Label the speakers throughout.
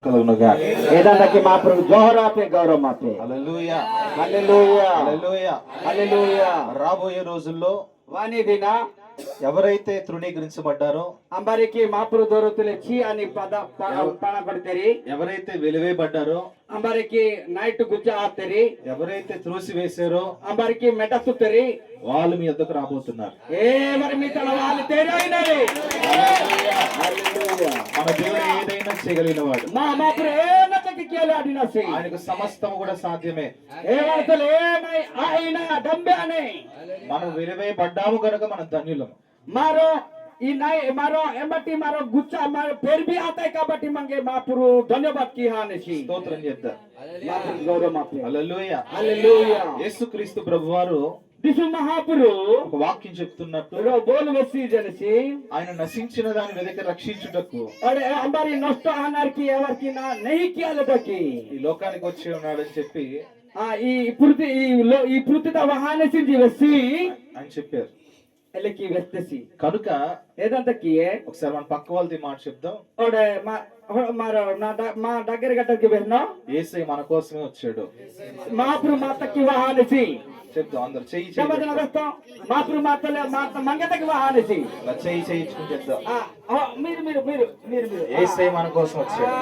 Speaker 1: కలుగునుగా.
Speaker 2: ఏదంటే మా ప్రభు జోహరాపే గౌరవమాపే.
Speaker 1: హల్లెలూయా
Speaker 2: హల్లెలూయా
Speaker 1: హల్లెలూయా.
Speaker 2: హల్లెలూయా.
Speaker 1: రాబోయే రోజుల్లో
Speaker 2: వాని దిన
Speaker 1: ఎవరైతే తృణీకరించబడ్డారో,
Speaker 2: అంబరికి మాపురు దొరుకుతులే చి అని పణ కొడతారు,
Speaker 1: ఎవరైతే వెలివేయబడ్డారో,
Speaker 2: అంబరికి నైట్ గుజ్జ ఆడతారు,
Speaker 1: ఎవరైతే త్రోసివేశారో
Speaker 2: అంబరికి మెటస్తుతారు,
Speaker 1: వాళ్ళు మీ వద్దకు రాబోతున్నారు.
Speaker 2: ఎవరి మీ తల వాళ్ళు తేరైనది.
Speaker 1: మన దేవుడు ఏదైనా చేయగలిగిన వాడు.
Speaker 2: మా మాపురు ఏనకి కేలాడినసి
Speaker 1: ఆయనకు సమస్తము కూడా సాధ్యమే.
Speaker 2: ఏమసలు ఏమై ఆయన డంబే అనే
Speaker 1: మనం వెలివేయబడ్డాము కనుక మనం ధన్యులం.
Speaker 2: मारो ई नहीं मारो एमटी मारो गुच्चा मारो फिर भी आता है కాబట్టి మంగే మాపురు ధన్యవాద की हानेसी
Speaker 1: స్తోత్రం చేద్దాం.
Speaker 2: మాపురు గౌరవ మాపే.
Speaker 1: హల్లెలూయా
Speaker 2: హల్లెలూయా.
Speaker 1: యేసుక్రీస్తు ప్రభువారు
Speaker 2: దిసు మహాపురు
Speaker 1: ఒక వాక్యం చెప్తున్నట్టు,
Speaker 2: రో బోల్ వెసి జనసి
Speaker 1: ఆయన నశించిన దాని వెదకి రక్షించుటకు,
Speaker 2: అరే అంబారి నష్ట అనార్కి ఎవరికి నా नहीं किया లదకి
Speaker 1: ఈ లోకానికి వచ్చి ఉన్నాడని చెప్పి
Speaker 2: ఈ పృథిత వహానేసి వెసి
Speaker 1: ఆయన చెప్పారు.
Speaker 2: ఎలకి వెస్తసి
Speaker 1: కనుక
Speaker 2: ఏదంత కియే
Speaker 1: ఒకసారి మన పక్క వాళ్ళది మాట చెప్దాం.
Speaker 2: ఓడే మా దగ్గర గట్టకి వెళ్ళినా
Speaker 1: యేసయ్య మన కోసమే వచ్చాడు.
Speaker 2: మాపురు మాతకి వహానేసి
Speaker 1: చెప్దాం అందరు. చెయ్యి
Speaker 2: జబదన వస్తాం మాపురు మాతలే మాత మంగతకి వహానేసి
Speaker 1: చెయ్యి చేయించుకుని చెప్దాం.
Speaker 2: మీరు మీరు మీరు మీరు మీరు
Speaker 1: యేసయ్య మన కోసం వచ్చాడు.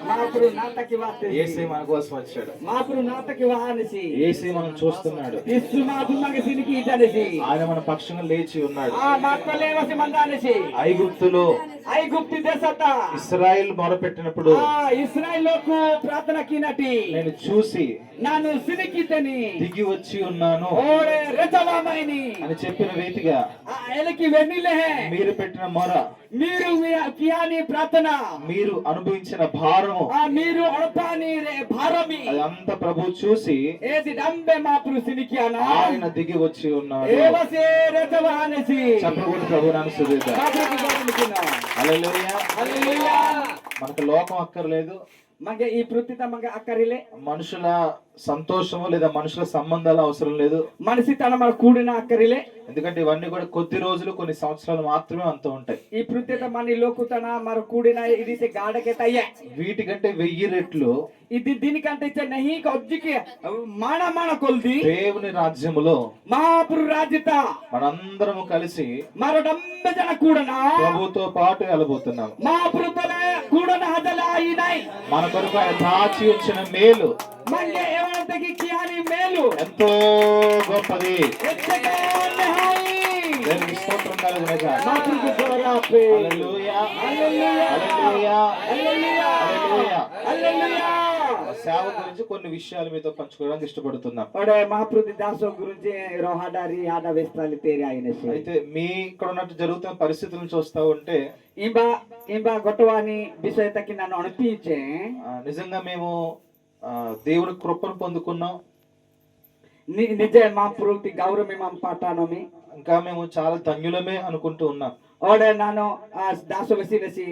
Speaker 2: మాపురు నాతకి వాతే
Speaker 1: యేసయ్య మన కోసం వచ్చాడు.
Speaker 2: మాపురు నాతకి వహానేసి
Speaker 1: యేసయ్య మనం చూస్తున్నాడు.
Speaker 2: ఇస్సు మాపు మంగసినికి ఇతనేసి
Speaker 1: ఆయన మన పక్షంగా లేచి ఉన్నాడు.
Speaker 2: మాతలే వసి మందానేసి ఐగుప్తు దేశత
Speaker 1: ఇశ్రాయేల్ మొరపెట్టినప్పుడు
Speaker 2: ఇశ్రాయేలుకు ప్రార్థన కినటి
Speaker 1: నేను చూసి
Speaker 2: ನಾನು సినికితని
Speaker 1: దిగి వచ్చి ఉన్నాను
Speaker 2: ఓడే రెచవామైని
Speaker 1: అని చెప్పిన రీతిగా
Speaker 2: ఎలకి వెన్నిలే
Speaker 1: మీరు పెట్టిన మొర,
Speaker 2: మీరు కియాని ప్రార్థన,
Speaker 1: మీరు అనుభవించిన భారము,
Speaker 2: మీరు అడపాని భారమి
Speaker 1: అదంతా ప్రభు చూసి
Speaker 2: ఏది డంబే మాపురు సినికియానా
Speaker 1: ఆయన దిగి వచ్చి ఉన్నాడు.
Speaker 2: ఏవసే రెచవానేసి
Speaker 1: చెప్పకూడదు ప్రభు నాన్న సురేద. హల్లెలూయా
Speaker 2: హల్లెలూయా.
Speaker 1: మనకు లోకం అక్కర్లేదు,
Speaker 2: మంగ ఈ పృథిత మంగ అక్కరిలే,
Speaker 1: మనుషుల సంతోషము లేదా మనుషుల సంబంధాలు అవసరం లేదు,
Speaker 2: మనిషి తన మన కూడిన అక్కరిలే.
Speaker 1: ఎందుకంటే ఇవన్నీ కూడా కొద్ది రోజులు కొన్ని సంవత్సరాలు మాత్రమే అంత ఉంటాయి.
Speaker 2: ఈ పృథిత మన లోకుతన మన కూడిన ఇది గాఢకే తయ్యే,
Speaker 1: వీటికంటే 1000 రెట్లు
Speaker 2: ఇది దీనికంటే ఇచ్చే నహి కొద్దికి మాన కొల్ది
Speaker 1: దేవుని రాజ్యములో
Speaker 2: మహాపురు రాజ్యత
Speaker 1: మనందరము కలిసి
Speaker 2: మరో 70 జన కూడనా
Speaker 1: ప్రభుతో పాటు వెళ్ళబోతున్నాం.
Speaker 2: మహాపురుతలే కూడన హదల అయినై
Speaker 1: మన కొరకు ఆయన దాచి ఉంచిన మేలు
Speaker 2: మంగే ఏమంతకి కియాని మేలు
Speaker 1: ఎంతో గొప్పది.
Speaker 2: ఎచ్చగా నహై
Speaker 1: దేవునికి స్తోత్రం కలుగునుగాక.
Speaker 2: మాపురుకు గౌరవపే.
Speaker 1: హల్లెలూయా
Speaker 2: హల్లెలూయా
Speaker 1: హల్లెలూయా
Speaker 2: హల్లెలూయా
Speaker 1: హల్లెలూయా.
Speaker 2: హల్లెలూయా.
Speaker 1: సేవ గురించి కొన్ని విషయాలు మీతో పంచుకోవడానికి ఇష్టపడుతున్నాం.
Speaker 2: ఒడే మహాప్రభు దాసో గురించి రోహాడారి ఆడ వేస్తాలి తేరి అయినసి.
Speaker 1: అయితే మీ ఇక్కడ ఉన్నట్టు జరుగుతున్న పరిస్థితులను చూస్తా ఉంటే
Speaker 2: ఇంబా గొట్టవాని విషయతకి నన్ను అనిపించే
Speaker 1: నిజంగా మేము దేవుని కృపను పొందుకున్నాం.
Speaker 2: నిజ మా పురుటి గౌరవ మా పాఠానమి
Speaker 1: ఇంకా మేము చాలా ధన్యులమే అనుకుంటూ ఉన్నాం.
Speaker 2: ఓడే ನಾನು దాసో వెసినసి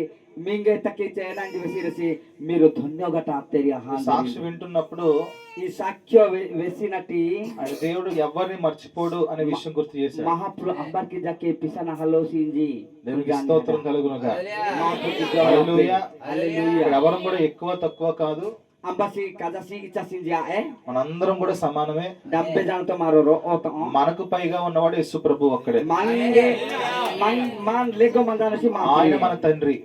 Speaker 2: మింగే తకి చేయనండి వెసినసి మీరు ధన్యగట అత్తేరి
Speaker 1: సాక్షి వింటున్నప్పుడు
Speaker 2: ఈ సాక్ష్య వెసినటి
Speaker 1: ఆయన దేవుడు ఎవరిని మర్చిపోడు అనే విషయం గుర్తు చేశాడు.
Speaker 2: మహాప్రభు అంబర్కి జకే పిసన హలోసింజి
Speaker 1: దేవునికి స్తోత్రం కలుగునుగాక.
Speaker 2: హల్లెలూయా
Speaker 1: హల్లెలూయా. ఎవరం కూడా ఎక్కువ తక్కువ కాదు,
Speaker 2: అంబసి కదసి ఇచ్చసింజి
Speaker 1: మనందరం కూడా సమానమే.
Speaker 2: 70 జనతో మారో
Speaker 1: మనకు పైగా ఉన్నవాడు యేసు ప్రభు ఒక్కడే.
Speaker 2: మంగే మాన్ లేకో మందానసి
Speaker 1: ఆయన మన తండ్రి,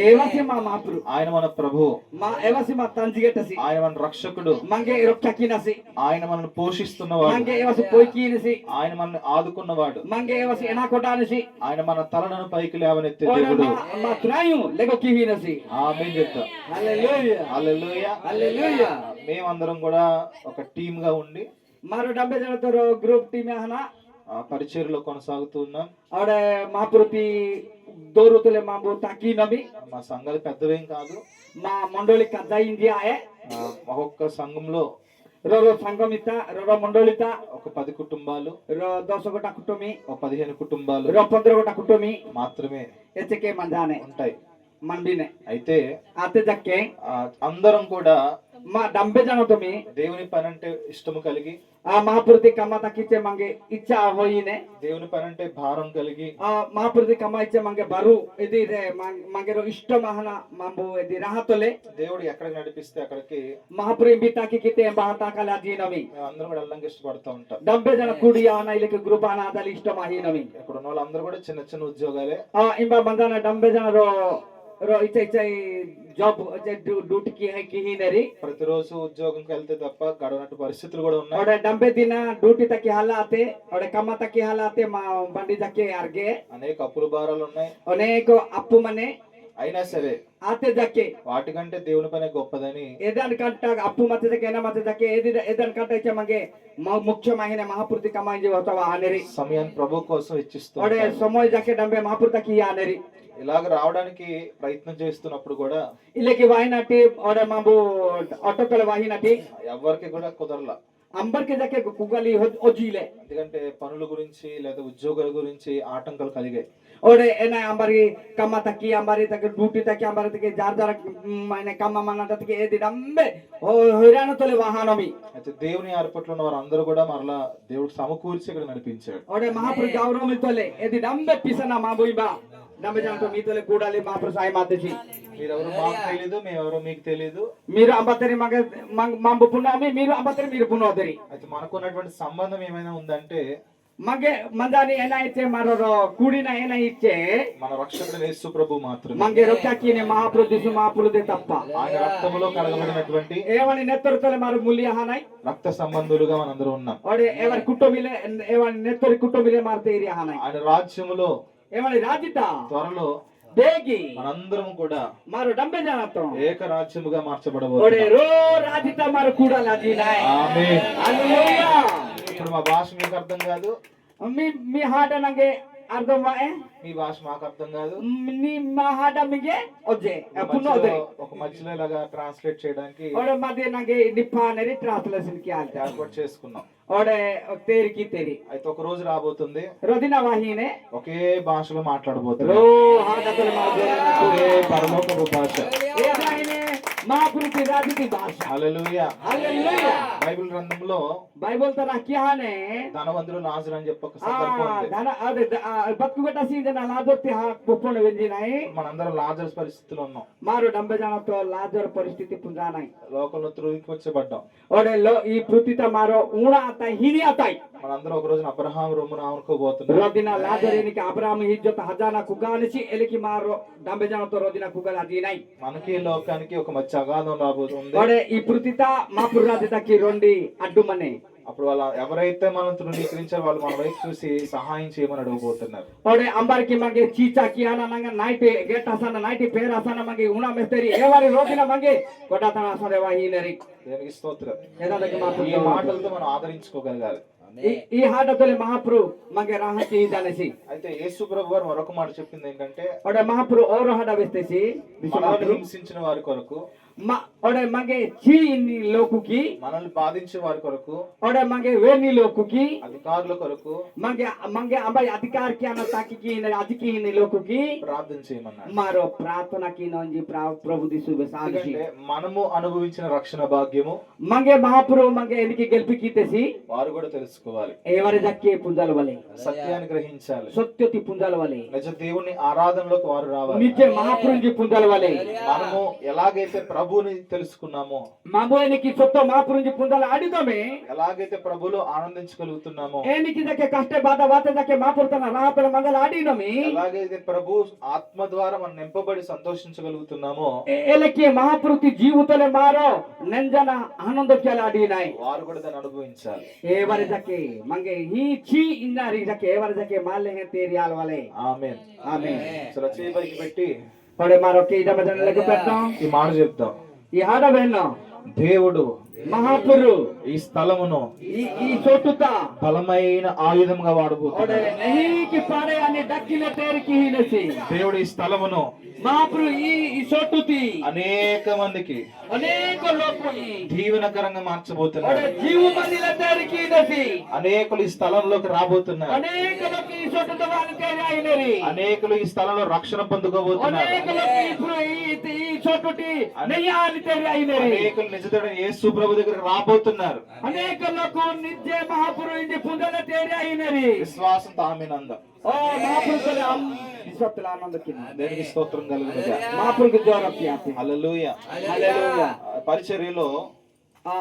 Speaker 2: ఏవసి మా మాపురు,
Speaker 1: ఆయన మన ప్రభు,
Speaker 2: మా ఏవసి మా తంజిగెటసి,
Speaker 1: ఆయన మన రక్షకుడు,
Speaker 2: మంగే రొక్కకినసి,
Speaker 1: ఆయన మనల్ని పోషిస్తున్నవాడు,
Speaker 2: మంగే ఏవసి పోయికినసి,
Speaker 1: ఆయన మనల్ని ఆదుకున్నవాడు,
Speaker 2: మంగే ఏవసి ఎనాకొటానసి,
Speaker 1: ఆయన మన తలను పైకి లేవనెత్తే దేవుడు.
Speaker 2: మా త్రాయు లేకో కివినసి.
Speaker 1: ఆమేన్ చెప్తాం.
Speaker 2: హల్లెలూయా
Speaker 1: హల్లెలూయా
Speaker 2: హల్లెలూయా.
Speaker 1: మేమందరం కూడా ఒక టీమ్ గా ఉండి
Speaker 2: మారో 70 జనతో గ్రూప్ టీమ్ హనా
Speaker 1: పరిచర్యలో కొనసాగుతూ ఉన్నాం.
Speaker 2: ఆడే మాపురుతి దోరుతులే మాబు తాకి నబి.
Speaker 1: మా సంఘాలు పెద్దవేం కాదు,
Speaker 2: మా మండలి కజ్జాయింది ఆయే.
Speaker 1: ఒక్కొక్క సంఘంలో
Speaker 2: రో సంఘమిత రో మండలిత
Speaker 1: ఒక 10 కుటుంబాలు,
Speaker 2: రో 10 గొట కుటుంబి,
Speaker 1: ఒక 15 కుటుంబాలు,
Speaker 2: రో 15 గొట కుటుంబి
Speaker 1: మాత్రమే
Speaker 2: ఎచ్చకే మందానే
Speaker 1: ఉంటాయి.
Speaker 2: మండినే
Speaker 1: అయితే
Speaker 2: అతే జక్కే
Speaker 1: అందరం కూడా
Speaker 2: మా డంబే జానో तुम्ही
Speaker 1: దేవుని పని అంటే ఇష్టము కలిగి,
Speaker 2: महापुरुती कमा ताकीचे मागे इच्छा होईने
Speaker 1: దేవుని పని అంటే భారం కలిగి,
Speaker 2: महापुरुती कमायचे मागे बारू ఇది मागे रो इष्ट महना मांबू ఇది राहतोले
Speaker 1: దేవుడు ఎక్కడికి నడిపిస్తే అక్కడికి
Speaker 2: महापुरी बिताकी किते बाता कला जीनवी
Speaker 1: అందరం కూడా వెళ్ళడానికి ఇష్టపడుతూ ఉంటాం.
Speaker 2: డంబే జన కుడియా ఆనా ఇలకి గ్రూప్ ఆనా అదలి ఇష్ట మాహినవి
Speaker 1: ఇక్కడ ఉన్న వాళ్ళందరూ కూడా చిన్న చిన్న ఉద్యోగాలే.
Speaker 2: इंबा मंदाना డంబే జన रो रो इच्छा इच्छा జాబ్ డ్యూటీ కి హై కి హినరి
Speaker 1: ప్రతిరోజు ఉద్యోగంకి వెళ్తే తప్ప గడవనట్టు పరిస్థితులు కూడా ఉన్నాయి.
Speaker 2: और डंबे दिन ड्यूटी तक हाला आते और कमा तक हाला आते బండి जाके आरगे
Speaker 1: అనేక అప్పుల భారాలు ఉన్నాయి.
Speaker 2: अनेक అప్పు మనే
Speaker 1: అయినా సరే
Speaker 2: आते जाके
Speaker 1: వాటికంటే దేవుని పనే గొప్పదని
Speaker 2: एदन कंटा अप्पू मते जाके ना मते जाके एदन कंटा इच्छा मागे मुख्य माहिने महापुरुती कमाई जे होता आनेरी
Speaker 1: సమయాన్ని ప్రభు కోసం ఇచ్చిస్తూ
Speaker 2: और
Speaker 1: ఉంటారు.
Speaker 2: समय जाके डंबे महापुरुता की आनेरी
Speaker 1: ఇలాగ రావడానికి ప్రయత్నం చేస్తున్నప్పుడు కూడా
Speaker 2: इलेकी वाहिनाटी और माबू ऑटोकल वाहिनाटी
Speaker 1: ఎవరికి కూడా కుదరలా.
Speaker 2: अंबर के जाके कुगली ओजीले
Speaker 1: ఎందుకంటే పనుల గురించి లేదా ఉద్యోగాల గురించి ఆటంకాలు కలిగాయి.
Speaker 2: और एना अंबरी कमा तकी अंबरी तक ड्यूटी तक अंबरी तक जार जार माने कमा मना तक एदी डंबे हैरान तोले वाहनमी
Speaker 1: అయితే దేవుని ఏర్పాట్లో ఉన్న వారందరూ కూడా మరలా దేవుడు సమకూర్చి ఇక్కడ నడిపించాడు.
Speaker 2: और महापुर गौरव में तोले एदी डंबे पिसना माबुइबा डंबे जान तो मी तोले कूडाले महापुर साई मातेची
Speaker 1: మీరెవరు మాకు తెలియదు, మేమెవరో మీకు తెలియదు.
Speaker 2: మీరు అంబతరి మగ మాంబు పున్నామి మీరు అంబతరి మీరు పున్నోదరి
Speaker 1: అయితే మనకున్నటువంటి సంబంధం ఏమైనా ఉందంటే
Speaker 2: मगे मंदानी एना इच्छे मारो कूड़ीना एना इच्छे
Speaker 1: మన రక్షకుడు యేసు ప్రభు మాత్రమే.
Speaker 2: मंगे रोक्का कीने महापुर दिसु महापुर दे तप्पा
Speaker 1: ఆయన రక్తములో కడగబడినటువంటి
Speaker 2: एवनी नेतृत्वले मारो मूल्य हानाई
Speaker 1: రక్త సంబంధులుగా మనందరం ఉన్నాం.
Speaker 2: और एवर कुटुंबिले एवनी नेतृत्व कुटुंबिले मारते एरिया हानाई
Speaker 1: ఆయన రాజ్యములో
Speaker 2: एवनी राजिता
Speaker 1: త్వరలో
Speaker 2: बेगी
Speaker 1: మనందరం కూడా
Speaker 2: मारो डंबे जानातो
Speaker 1: ఏక రాజ్యముగా
Speaker 2: और
Speaker 1: మార్చబడబోతున్నాం.
Speaker 2: रो राजिता मारो कूड़ा लाजी नाय
Speaker 1: ఆమేన్.
Speaker 2: हालेलुया
Speaker 1: ఇప్పుడు మా భాష మీకు అర్థం కాదు,
Speaker 2: मी हाड नगे అర్థం వాए
Speaker 1: మీ భాష మాకు అర్థం కాదు.
Speaker 2: नी మా హాడ మిగే ఒజే పునో
Speaker 1: మధ్యలో
Speaker 2: ఒదరి
Speaker 1: ఒక మధ్యలో ఇలాగా ట్రాన్స్లేట్ చేయడానికి
Speaker 2: और मदे नगे निपा नेरी ट्रांसलेशन किया
Speaker 1: ఏర్పాటు చేసుకున్నాం.
Speaker 2: और तेरी की तेरी
Speaker 1: అయితే ఒక రోజు రాబోతుంది
Speaker 2: रोदिना वाहिने
Speaker 1: ఒకే భాషలో
Speaker 2: रो
Speaker 1: మాట్లాడబోతున్నాం.
Speaker 2: हाड तोले मागे
Speaker 1: ఒకే పరలోకపు భాష.
Speaker 2: ఏ వాహినే महापुरुषी राजनीति भाषा
Speaker 1: హల్లెలూయా.
Speaker 2: हालेलुया
Speaker 1: బైబిల్ గ్రంథంలో
Speaker 2: बाइबल तरह क्या ने
Speaker 1: ధనవంతుడు లాజరు అని చెప్పి ఒక సందర్భం ఉంది.
Speaker 2: दाना अरे बतकु बेटा सी जना लाजोती हा पोपण वेंजी नाही
Speaker 1: మనందరం లాజర్ పరిస్థితిలో ఉన్నాం.
Speaker 2: मारो डंबे जाना तो लाजर परिस्थिति पुंजा नाही
Speaker 1: లోకంలో త్రువించబడ్డాం.
Speaker 2: और लो ई पृथ्वीता मारो ऊणा आता हिनी आता
Speaker 1: మనందరం ఒక రోజున అబ్రహాం రొమ్మున ఆనుకోబోతున్నాం.
Speaker 2: रोदिना लाजर एनिके अब्राहम हिज्जत हजाना कुगानिसी एलिकी मारो डंबे जाना तो रोदिना कुगल आदि नाही
Speaker 1: మనకి లోకానికి ఒక మధ్య అగాధం రాబోతుంది.
Speaker 2: और ई पृथ्वीता मापुर राजता की रोंडी अड्डू मने
Speaker 1: అప్పుడు వాళ్ళ ఎవరైతే మనం తృణీకరించారో వాళ్ళు మన వైపు చూసి సహాయం చేయమని అడగబోతున్నారు.
Speaker 2: और अंबर की मांगे चीचा की आना नंगा नाइटे गेट आसाना नाइटे पेर आसाना मांगे उना मेस्तरी एवारी रोदिना मांगे कोटा तना आसाने वाही नेरी
Speaker 1: దేవునికి స్తోత్రం.
Speaker 2: एदा लगे मापुर
Speaker 1: ఈ మాటలతో మనం ఆదరించుకోగలగాలి.
Speaker 2: ఈ హాడతోले महाप्रभु मांगे राहती जानेसी
Speaker 1: అయితే యేసు ప్రభు వారు మరొక మాట చెప్పింది ఏంటంటే
Speaker 2: और महाप्रभु और हाडा बेस्तेसी
Speaker 1: మనల్ని హింసించిన వారి కొరకు,
Speaker 2: और मांगे ची लोकु की
Speaker 1: మనల్ని బాధించిన వారి కొరకు,
Speaker 2: और मांगे वेनी लोकु की
Speaker 1: అధికారుల కొరకు
Speaker 2: मांगे मांगे अंबाई अधिकार की आना ताकि की अधिकी लोकु की
Speaker 1: ప్రార్థన చేయమన్నారు.
Speaker 2: मारो प्रार्थना की नंजी प्रभु दिसु बेसागी
Speaker 1: ఎందుకంటే మనము అనుభవించిన రక్షణ భాగ్యము
Speaker 2: मांगे महाप्रभु मांगे इनकी गल्पी की तेसी
Speaker 1: వారు కూడా తెలుసుకోవాలి.
Speaker 2: एवरे जक्के पुंजाल वाले
Speaker 1: సత్యాన్ని గ్రహించాలి.
Speaker 2: सत्यति पुंजाल वाले
Speaker 1: నిజ దేవుని ఆరాధనలోకి వారు రావాలి.
Speaker 2: नीचे महाप्रभु जी पुंजाल वाले
Speaker 1: మనము ఎలాగైతే ప్రభువుని తెలుసుకున్నామో,
Speaker 2: मामो इनकी सत्य महाप्रभु जी पुंजाल आडितो में
Speaker 1: ఎలాగైతే ప్రభులో ఆనందించగలుగుతున్నామో,
Speaker 2: एनिकी जके कष्टे बाधा वाते जके महाप्रभु तना राहतल मंगल आडिनो में
Speaker 1: ఎలాగైతే ప్రభు ఆత్మ ద్వారా మనం నింపబడి సంతోషించగలుగుతున్నామో,
Speaker 2: एलके महाप्रभु की जीवतले मारो नंजना आनंद केला आडी नाही
Speaker 1: వారు కూడా దాన్ని అనుభవించాలి.
Speaker 2: एवरे जके मंगे ही छी इन्नारी जके एवरे जके माले हैं तेरी आल वाले
Speaker 1: ఆమేన్.
Speaker 2: आमीन
Speaker 1: సరే చేయి పైకి పెట్టి
Speaker 2: पड़े मारो के इधर बजने लगे पेटो
Speaker 1: ఈ మాట చెప్దాం.
Speaker 2: ఈ హాడ బెన్నో
Speaker 1: దేవుడు
Speaker 2: महापुरु
Speaker 1: ఈ స్థలమును
Speaker 2: ఈ చోటుతా
Speaker 1: బలమైన ఆయుధంగా వాడబోతున్నాడు.
Speaker 2: और नहीं कि पाड़े आणि डक्कीले तेर की ही नसी
Speaker 1: దేవుడు ఈ స్థలమును
Speaker 2: महापुरु ఈ చోటుతి
Speaker 1: అనేక మందికి
Speaker 2: अनेक लोग
Speaker 1: దీవెనకరంగా
Speaker 2: और
Speaker 1: మార్చబోతున్నాడు.
Speaker 2: जीव मंदिर तेर की नसी
Speaker 1: అనేకులు ఈ స్థలంలోకి రాబోతున్నారు.
Speaker 2: अनेक लोग ఈ చోటుత వాళ్ళు తేరి అయినరి
Speaker 1: అనేకులు ఈ స్థలంలో రక్షణ పొందుకోబోతున్నారు.
Speaker 2: अनेक लोग ఈ छोटोटी नहीं आली तेरी आई मेरी
Speaker 1: అనేకులు నిజమైన యేసు ప్రభు దగ్గరికి రాబోతున్నారు.
Speaker 2: अनेक लोग नित्य महापुरुष इंदी पुंजले तेरी आई मेरी
Speaker 1: విశ్వాసంతో ఆమేనంద.
Speaker 2: ओ महापुरुष तले हम विश्वासला आनंद किना
Speaker 1: దేవునికి స్తోత్రం కలుగును గాక.
Speaker 2: महापुरुष की जोर अपनी आते
Speaker 1: హల్లెలూయా.
Speaker 2: हालेलुया
Speaker 1: పరిచర్యలో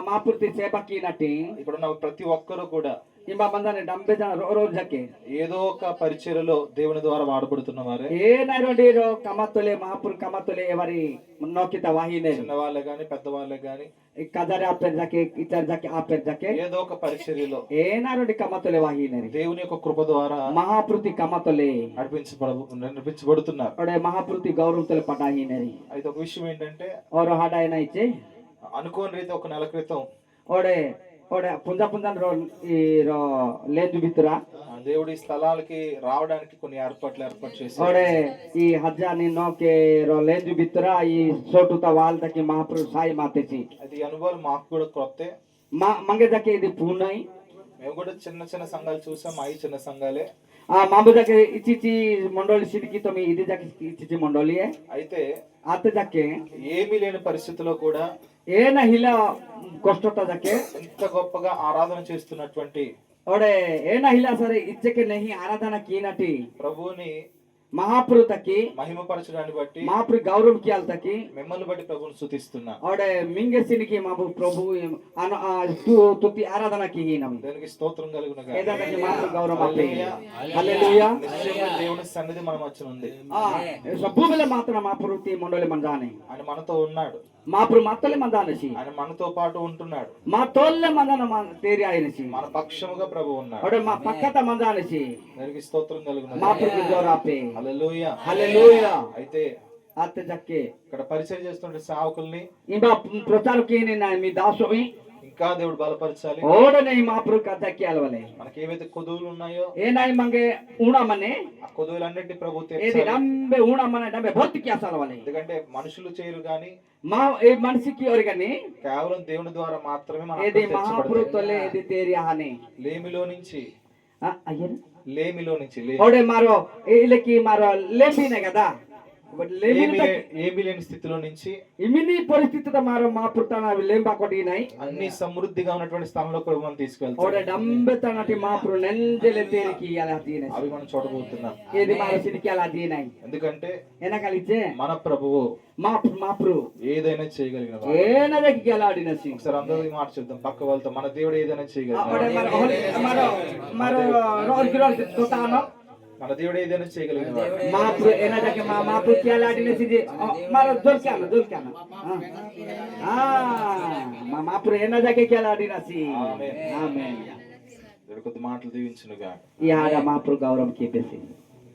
Speaker 2: महापुरुष की सेवा की नटी
Speaker 1: ఇప్పుడున్న ప్రతి ఒక్కరూ కూడా
Speaker 2: इमा बंदाने डंबे जन रोज जाके
Speaker 1: ఏదో ఒక పరిచర్యలో దేవుని ద్వారా వాడబడుతున్న వారే.
Speaker 2: ఏ నైరోడి రో కమతలే महापुरुष కమతలే ఎవరి నోకిత వాహినే
Speaker 1: చిన్నవాళ్ళే గాని పెద్దవాళ్ళే గాని
Speaker 2: కజారే ఆపర్ జాకే ఇతర్ జాకే ఆపర్ జాకే
Speaker 1: ఏదో ఒక పరిచర్యలో
Speaker 2: ఏ నైరోడి కమతలే వాహినే
Speaker 1: దేవుని యొక్క కృప ద్వారా
Speaker 2: महापुरुष కమతలే
Speaker 1: నడిపించబడుతున్నారు.
Speaker 2: ఒడే महापुरुष గౌరవం తలే పడాహినే
Speaker 1: అయితే ఒక విషయం ఏంటంటే
Speaker 2: और हाडायना इचे
Speaker 1: అనుకోని రీతి ఒక నెల క్రితం
Speaker 2: ओडे ओडे पुंजा पुंजा रो ఈ రో లేందు బితురా
Speaker 1: దేవుడి స్థలాలకి రావడానికి కొన్ని ఏర్పాటు చేశారు.
Speaker 2: ओडे ఈ హజ్జాని నోకే రో లేందు బితురా ఈ సోటుత వాల్ తకి మహాప్రభు సాయి మాతేచి
Speaker 1: అది ఈ అనుభవాలు మాకు కూడా కొత్తే.
Speaker 2: మంగే దకే ఇది పూనై
Speaker 1: మేము కూడా చిన్న చిన్న సంఘాలు చూసాం. అవి చిన్న సంఘాలే.
Speaker 2: ఆ మాంబు దకే ఇచిచి మండలి సిడికి తమి ఇది దకే ఇచిచి మండలి
Speaker 1: అయితే
Speaker 2: ఆతే దకే
Speaker 1: ఏమీ లేని పరిస్థితిలో కూడా
Speaker 2: ఏన హిలా కష్టత దకే
Speaker 1: ఇంత గొప్పగా ఆరాధన చేస్తున్నటువంటి
Speaker 2: ओडे ఏన హిలా సరే ఇచ్చకే నహి ఆరాధన కీనటి
Speaker 1: ప్రభువుని
Speaker 2: महाप्रभु तकी
Speaker 1: మహిమపరచడాన్ని బట్టి
Speaker 2: महाप्रभु गौरव कियाल तकी
Speaker 1: మిమ్మల్ని బట్టి ప్రభువుని స్తుతిస్తున్నా.
Speaker 2: ओडे मिंगे सिनकी माबु प्रभु तुति आराधना की ही नम
Speaker 1: దేవునికి స్తోత్రం కలుగును గాక.
Speaker 2: ఏదా తకి महाप्रभु गौरव आपे हालेलुया
Speaker 1: నిశ్చయంగా దేవుని సన్నిధి మన మధ్య ఉంది.
Speaker 2: सबुबले मात्र महाप्रभु ती मंडले मंदाने
Speaker 1: ఆయన మనతో ఉన్నాడు.
Speaker 2: महाप्रभु मातले मंदानसी
Speaker 1: ఆయన మనతో పాటు ఉంటున్నాడు.
Speaker 2: मा तोल्ले मंदान तेरी आयनसी
Speaker 1: మన పక్షముగా ప్రభు ఉన్నాడు.
Speaker 2: ओडे मा पक्कता मंदानसी
Speaker 1: దేవునికి స్తోత్రం కలుగును గాక.
Speaker 2: महाप्रभु गौरव आपे
Speaker 1: హల్లెలూయా.
Speaker 2: हालेलुया
Speaker 1: అయితే
Speaker 2: आते जक्के
Speaker 1: ఇక్కడ పరిచయం చేస్తున్న సేవకుల్ని
Speaker 2: इंबा प्रचार कीने ना मी दासोई
Speaker 1: ఇంకా దేవుడు బలపరచాలి.
Speaker 2: ओडे नहीं महाप्रभु का जक्के वाले
Speaker 1: మనకి ఏవైతే కొదువులు ఉన్నాయో
Speaker 2: ए नाई मंगे ऊणा मने
Speaker 1: ఆ కొదువులన్నిటి ప్రభు
Speaker 2: ఏది
Speaker 1: తీర్చాలి.
Speaker 2: డంబే ఊనా మన డంబే భర్తీ కేసాల వాళ్ళే
Speaker 1: ఎందుకంటే మనుషులు చేయరు గాని
Speaker 2: మా ఏ మనిషికి ఒరిగని
Speaker 1: కేవలం దేవుని ద్వారా మాత్రమే మనం
Speaker 2: ఏది
Speaker 1: అక్కడ
Speaker 2: మహాప్రభు
Speaker 1: తీర్చబడతాం.
Speaker 2: తోలే ఏది తేరి ఆనే
Speaker 1: లేమిలో నుంచి
Speaker 2: అయ్యర్
Speaker 1: లేమిలో నుంచి
Speaker 2: ఓడే మారో ఇలకి మారో లేమినే కదా లేమిని
Speaker 1: ఏమీ లేని స్థితిలో నుంచి
Speaker 2: ఇమిని పరిస్థితితో మారో మా పుట్టన లేంబా కొట్టినాయి
Speaker 1: అన్ని సమృద్ధిగా ఉన్నటువంటి స్థానంలో ప్రభు మనం తీసుకెళ్తాం.
Speaker 2: ఓడే డంబే తనటి మా పురు నెంజలే తేరికి అలా తీనే
Speaker 1: అవి మనం చూడబోతున్నాం.
Speaker 2: ఏది మారో సినికి అలా తీనాయి
Speaker 1: ఎందుకంటే
Speaker 2: ఎనకలిచే
Speaker 1: మన ప్రభువు
Speaker 2: మా పురు
Speaker 1: ఏదైనా చేయగలిగిన వాడు.
Speaker 2: ఏనదకి అలాడినసి
Speaker 1: ఒకసారి అందరూ ఈ మాట చెప్తాం పక్క వాళ్ళతో. మన దేవుడు ఏదైనా చేయగలిగిన
Speaker 2: ఓడే
Speaker 1: వాడు.
Speaker 2: మారో మారో రోజు రోజు తోతానో
Speaker 1: మన దేవుడు ఏదైనా చేయగలిగిన వాడు.
Speaker 2: महाप्रभु एना जाके महाप्रभु क्या लाडीने सीजे मारो जोर क्या ना महाप्रभु एना जाके क्या लाडीना सी
Speaker 1: ఆమేన్.
Speaker 2: आमेन
Speaker 1: దేవుడు కొద్ది మాటలు దీవించునుగా.
Speaker 2: यार महाप्रभु गौरव की बेसी